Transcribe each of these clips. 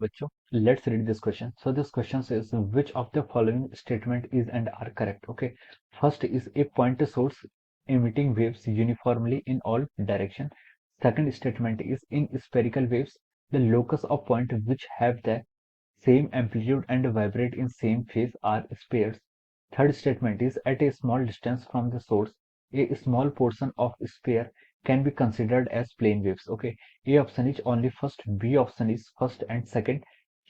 बच्चों, let's read this question. So this question says, which of the following statement is and are correct? Okay, first is a point source emitting waves uniformly in all direction. Second statement is in spherical waves, the locus of point which have the same amplitude and vibrate in same phase are spheres. Third statement is at a small distance from the source, a small portion of sphere can be considered as plane waves. Okay, A option is only first, B option is first and second,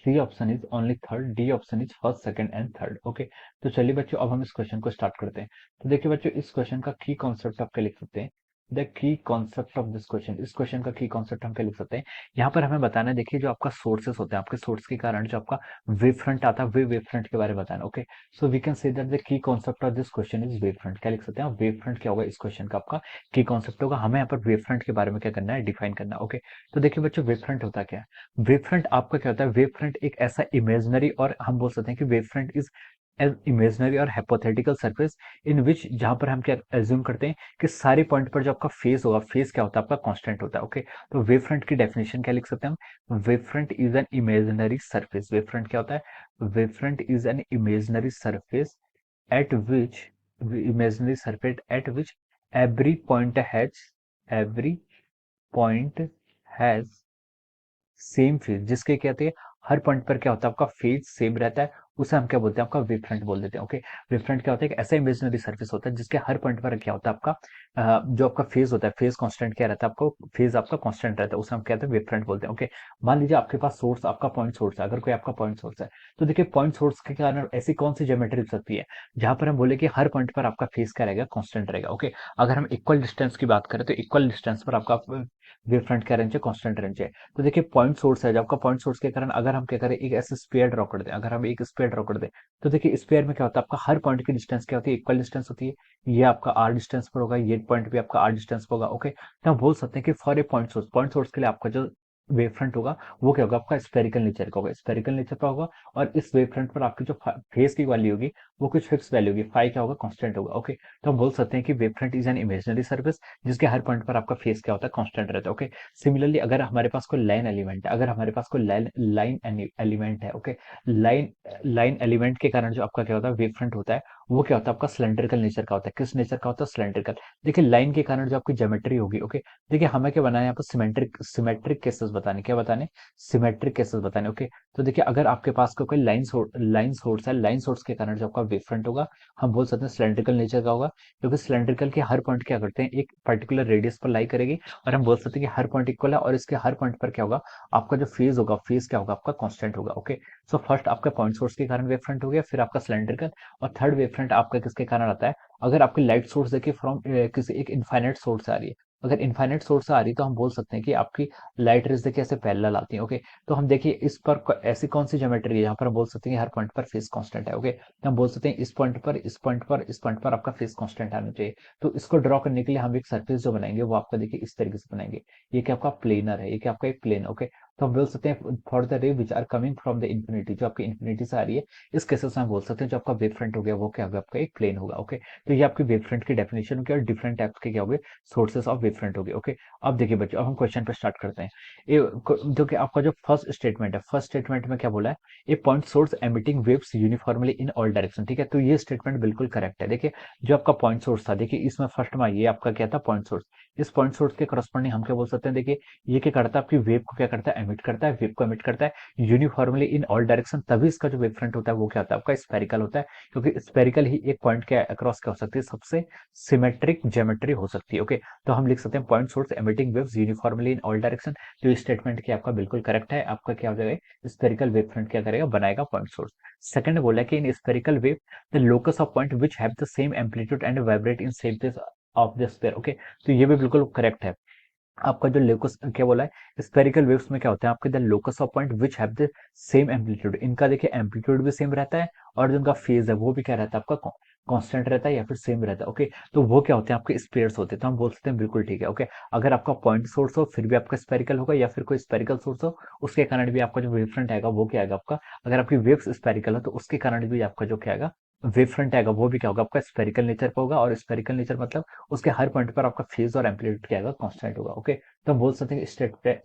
C option is only third, D option is first, second and third. Okay, तो चलिए बच्चों अब हम इस question को start करते हैं। तो देखिए बच्चों, इस क्वेश्चन का की कॉन्सेप्ट आप क्या लिख सकते हैं? The key concept of this question, इस क्वेश्चन का की कॉन्सेप्ट हम क्या लिख सकते हैं? यहाँ पर हमें बताना है, देखिए जो आपका सोर्सेस होते हैं, आपके सोर्स के कारण जो आपका वेव फ्रंट आता है, वेव फ्रंट के बारे में बताना। Okay, so we can say that the key concept of this question is wave front. क्या लिख सकते हैं? वेव फ्रंट क्या होगा इस क्वेश्चन का आपका की कॉन्सेप्ट होगा। हमें यहाँ पर वेव फ्रंट के बारे में क्या करना है? डिफाइन करना है। ओके, तो देखिए बच्चों, वेव फ्रंट होता क्या है? वेव फ्रंट आपका क्या होता है? वेव फ्रंट एक ऐसा इमेजनरी, और हम बोल सकते हैं कि wave front is an imaginary और हाइपोथेटिकल सरफेस इन विच, जहां पर हम क्या एज्यूम करते हैं कि सारे पॉइंट पर जो आपका फेस होगा, फेस क्या होता है? आपका कांस्टेंट होता है। ओके, तो वेव फ्रंट की डेफिनेशन क्या लिख सकते हैं हम? Wave front is an imaginary surface. Wave front क्या होता है? Wave front is an imaginary surface at which imaginary surface at which every point has every point has same phase, जिसके कहते हैं हर पॉइंट पर क्या होता है? आपका फेज सेम रहता है, उसे हम क्या बोलते हैं? आपका वेव फ्रंट बोल देते हैं। ओके, वेव फ्रंट क्या होता है? एक ऐसा इमेजिनरी सरफेस होता है जिसके हर पॉइंट पर क्या होता है? आपका जो आपका फेज होता है, फेज कांस्टेंट क्या रहता है? आपको फेज आपका कांस्टेंट रहता है, उसे हम कहते हैं वेव फ्रंट बोलते हैं। ओके, मान लीजिए आपके पास सोर्स, आपका पॉइंट सोर्स है, अगर कोई आपका पॉइंट सोर्स है, तो देखिए पॉइंट सोर्स के कारण ऐसी कौन सी ज्योमेट्री हो सकती है जहां पर हम बोले कि हर पॉइंट पर आपका फेज क्या रहेगा? कांस्टेंट रहेगा। ओके, अगर हम इक्वल डिस्टेंस की बात करें तो इक्वल डिस्टेंस पर आपका वेव फ्रंट क्या रेंज है? कांस्टेंट रेंज है। तो देखिए पॉइंट सोर्स है, जब आपका पॉइंट सोर्स के कारण अगर हम क्या करें, एक ऐसे स्फीयर ड्रॉ कर दें, अगर हम एक स्फीयर ड्रॉ कर दें, तो देखिए स्फीयर में क्या होता है? आपका हर पॉइंट की डिस्टेंस क्या होती है? इक्वल डिस्टेंस होती है। ये आपका आर डिस्टेंस पर होगा, ये पॉइंट भी आपका आर डिस्टेंस पर होगा। ओके, तो हम बोल सकते हैं कि फॉर ए पॉइंट सोर्स के लिए आपका जो वेव फ्रंट होगा वो क्या होगा? आपका स्फेरिकल नेचर का होगा, स्फेरिकल नेचर का होगा। और इस वेव फ्रंट पर आपकी जो फेस की वैल्यू होगी वो कुछ फिक्स वैल्यू होगी, फाई क्या होगा? कांस्टेंट होगा। ओके, तो हम बोल सकते हैं कि wave front is an imaginary surface जिसके हर पॉइंट पर आपका फेस क्या होता है? कांस्टेंट रहता है। ओके, सिमिलरली अगर हमारे पास कोई लाइन एलिमेंट है, अगर हमारे पास कोई लाइन एलिमेंट है, ओके, लाइन लाइन एलिमेंट के कारण जो आपका क्या होता है? वेव फ्रंट होता है, वो क्या होता है? आपका सिलेंड्रिकल नेचर का होता है। किस नेचर का होता है? सिलेंड्रिकल। देखिए लाइन के कारण जो आपकी ज्योमेट्री होगी, ओके, देखिए हमें क्या बनाना है? यहाँ पर सिमेट्रिक केसेस बताने, क्या बताने? सिमेट्रिक केसेस बताने। ओके, तो देखिए अगर आपके पास कोई लाइन सोर्स है, लाइन सोर्स के कारण जो आपका वेव फ्रंट होगा, हम बोल सकते हैं सिलेंड्रिकल नेचर का होगा, क्योंकि सिलेंड्रिकल के हर पॉइंट क्या करते हैं? एक पर्टिकुलर रेडियस पर लाई करेगी, और हम बोल सकते हैं कि हर पॉइंट इक्वल है, और इसके हर पॉइंट पर क्या होगा? आपका जो फेज होगा, फेज क्या होगा? आपका कांस्टेंट होगा। ओके, सो फर्स्ट आपका पॉइंट सोर्स के कारण वेव फ्रंट हो गया, फिर आपका सिलेंड्रिकल, और थर्ड वेव फ्रंट आपका किसके कारण आता है? अगर आपकी लाइट सोर्स देखिए फ्रॉम किसी एक इनफाइनाइट सोर्स से आ रही है, अगर इनफाइनाइट सोर्स से आ रही है तो हम बोल सकते हैं कि आपकी लाइट रेज देखिए ऐसे पैरेलल आती है। ओके, तो हम देखिए इस पर ऐसी कौन सी ज्योमेट्री है जहां पर हम बोल सकते हैं कि हर पॉइंट पर फेस कांस्टेंट है। ओके, तो हम बोल सकते हैं इस पॉइंट पर, इस पॉइंट पर, इस पॉइंट पर आपका फेस कांस्टेंट आना चाहिए। तो इसको ड्रॉ करने के लिए हम एक सर्फेस जो बनाएंगे वो आपका देखिए इस तरीके से बनाएंगे। ये क्या आपका प्लेनर है, ये क्या आपका एक प्लेन। ओके, तो हम बोल सकते हैं for the ray which are coming from the infinity, जो आपकी इन्फिनिटी से आ रही है, इस केसेस में हम बोल सकते हैं जो आपका वेव फ्रंट हो गया वो क्या होगा? आपका एक प्लेन होगा। ओके, तो ये आपकी वेव फ्रंट की डेफिनेशन होगी, और डिफरेंट टाइप्स के क्या होंगे? सोर्सेस ऑफ वेव फ्रंट होगी। ओके, अब देखिए बच्चों, अब हम क्वेश्चन पे स्टार्ट करते हैं। जो कि आपका जो फर्स्ट स्टेटमेंट है, फर्स्ट स्टेटमेंट में क्या बोला है? A point source emitting waves uniformly in all direction. ठीक है, तो ये स्टेटमेंट बिल्कुल करेक्ट है। देखिए जो आपका पॉइंट सोर्स था, देखिए इसमें फर्स्ट में ये आपका क्या था? Point source. इस पॉइंट सोर्स के करस्पॉन्डिंग हम क्या बोल सकते हैं? देखिए ये क्या करता है? आपकी वेव को क्या करता है? एमिट करता है, वेव को एमिट करता है यूनिफॉर्मली इन ऑल डायरेक्शन, तभी इसका जो वेव फ्रंट होता है वो क्या होता है? आपका स्फेरिकल होता है, क्योंकि स्फेरिकल ही एक पॉइंट के अक्रॉस क्या हो सकती है? सबसे सिमेट्रिक ज्योमेट्री हो सकती है। ओके, तो हम लिख सकते हैं point source emitting waves uniformly in all direction. तो ये स्टेटमेंट क्या आपका बिल्कुल करेक्ट है। आपका क्या हो जाएगा? स्फेरिकल वेव फ्रंट क्या करेगा? बनाएगा पॉइंट सोर्स। सेकंड बोला है कि in spherical wave the locus of point which have the same amplitude and vibrate in same phase of the sphere. Okay, तो ये भी बिल्कुल करेक्ट है। आपका जो लोकस क्या बोला है? स्फेरिकल वेव्स में क्या होता है? आपके the locus of point which have the same amplitude, इनका देखिए एम्पलीट्यूड भी सेम रहता है, और जो उनका फेज है वो भी क्या रहता है? आपका कांस्टेंट रहता है या फिर सेम रहता है। ओके, तो वो क्या होते हैं? आपके स्पेयर्स होते हैं। तो हम बोल सकते हैं बिल्कुल ठीक है। ओके, अगर आपका पॉइंट सोर्स हो फिर भी आपका स्पेरिकल होगा, या फिर कोई स्पेरिकल सोर्स हो उसके कारण भी आपका जो वेव फ्रंट आएगा वो क्या आएगा? आपका, अगर आपकी वेव्स स्पेरिकल है तो उसके कारण भी आपका जो क्या आएगा? वेव फ्रंट आएगा वो भी क्या होगा? आपका स्पेरिकल नेचर का होगा, और स्पेरिकल नेचर मतलब उसके हर पॉइंट पर आपका फेज और एम्पलीट्यूड क्या आएगा? कांस्टेंट होगा। ओके, तो हम बोल सकते हैं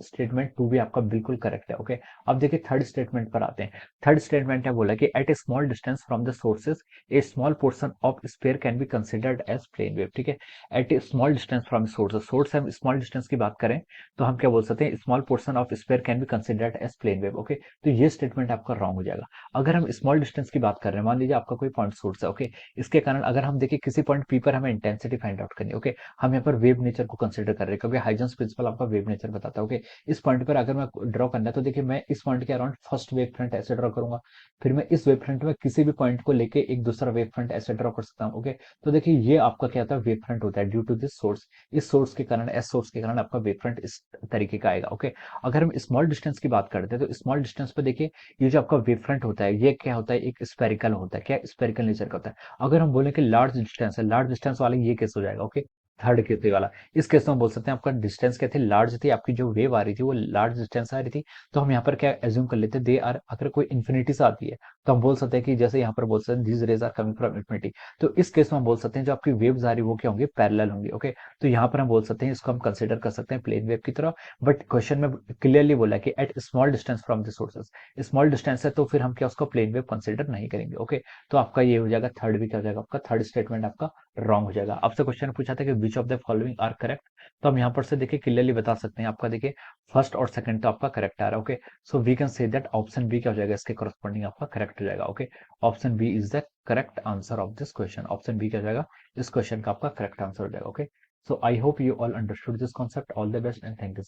स्टेटमेंट टू भी आपका बिल्कुल करेक्ट है। ओके, अब देखिए थर्ड स्टेटमेंट पर आते हैं। थर्ड स्टेटमेंट है बोला कि at a small distance from the sources a small portion of sphere can be considered as plane wave. ठीक है, at a small distance from source, source हम स्मॉल डिस्टेंस की बात करें तो हम क्या बोल सकते हैं, small portion of sphere can be considered as plane wave. Okay, तो ये स्टेटमेंट आपका रॉन्ग हो जाएगा। अगर हम स्मॉल डिस्टेंस की बात कर रहे हैं, मान लीजिए आपका कोई पॉइंट सोर्स है। ओके, इसके कारण अगर हम देखिए किसी पॉइंट पी पर हमें इंटेंसिटी फाइंड आउट करनी है। ओके, हम यहाँ पर वेव नेचर को कंसिडर कर रहे हैं क्योंकि हाइजेंस प्रिंसिपल आपका वेव नेचर बताता है। ओके, इस पॉइंट पर अगर मैं ड्रॉ करना है तो देखिए मैं इस पॉइंट के अराउंड फर्स्ट वेव फ्रंट ऐसे ड्रॉ करूंगा, फिर मैं इस वेव फ्रंट में किसी भी पॉइंट को लेके एक दूसरा वेव फ्रंट ऐसे ड्रॉ कर सकता हूँ। ओके, तो देखिए ये आपका क्या होता है, वेव फ्रंट होता है ड्यू टू दिस सोर्स। इस सोर्स के कारण, एस सोर्स के कारण आपका वेव फ्रंट इस तरीके का आएगा। ओके, अगर हम स्मॉल डिस्टेंस की बात करते हैं तो स्मॉल डिस्टेंस पे देखिए ये जो आपका वेव फ्रंट होता है ये क्या होता है, एक स्पेरिकल होता है। क्या स्पेरिकल नेचर का होता है। अगर हम बोले कि लार्ज डिस्टेंस है, लार्ज डिस्टेंस वाला ये केस हो जाएगा। ओके, थर्ड केस वाला, इस केस में हम बोल सकते हैं आपका डिस्टेंस क्या थी, लार्ज थी, आपकी जो वेव आ रही थी वो लार्ज डिस्टेंस आ रही थी। तो हम यहाँ पर क्या एज्यूम कर लेते हैं, दे आर, अगर कोई इन्फिनिटी से आती है तो हम बोल सकते हैं कि जैसे यहाँ पर बोल सकते हैं these rays are coming from infinity. तो इस केस में हम बोल सकते हैं जो आपकी वेव्स आ रही है वो क्या होंगी, पैरेलल होंगी। ओके, तो यहाँ पर हम बोल सकते हैं इसको हम कंसिडर कर सकते हैं प्लेन वेव की तरह। बट क्वेश्चन में क्लियरली बोला है कि at small distance from the sources, small distance है तो फिर हम क्या उसको प्लेन वेव कंसिडर नहीं करेंगे। ओके, तो आपका ये हो जाएगा, थर्ड भी क्या हो जाएगा, आपका थर्ड स्टेटमेंट आपका रॉन्ग हो जाएगा। आपसे क्वेश्चन पूछा था कि which of the following are correct, तो हम यहाँ पर से देखिए क्लियरली बता सकते हैं। आपका देखिए फर्स्ट और सेकंड तो आपका करेक्ट आ रहा है। Okay, so we can say that option B क्या हो जाएगा, इसके करस्पॉन्डिंग आपका करेक्ट हो जाएगा। Okay, option B is the correct answer of this question. Option B क्या हो जाएगा, इस क्वेश्चन का आपका करेक्ट आंसर हो जाएगा। Okay, so I hope you all understood this concept. All the best and thank you.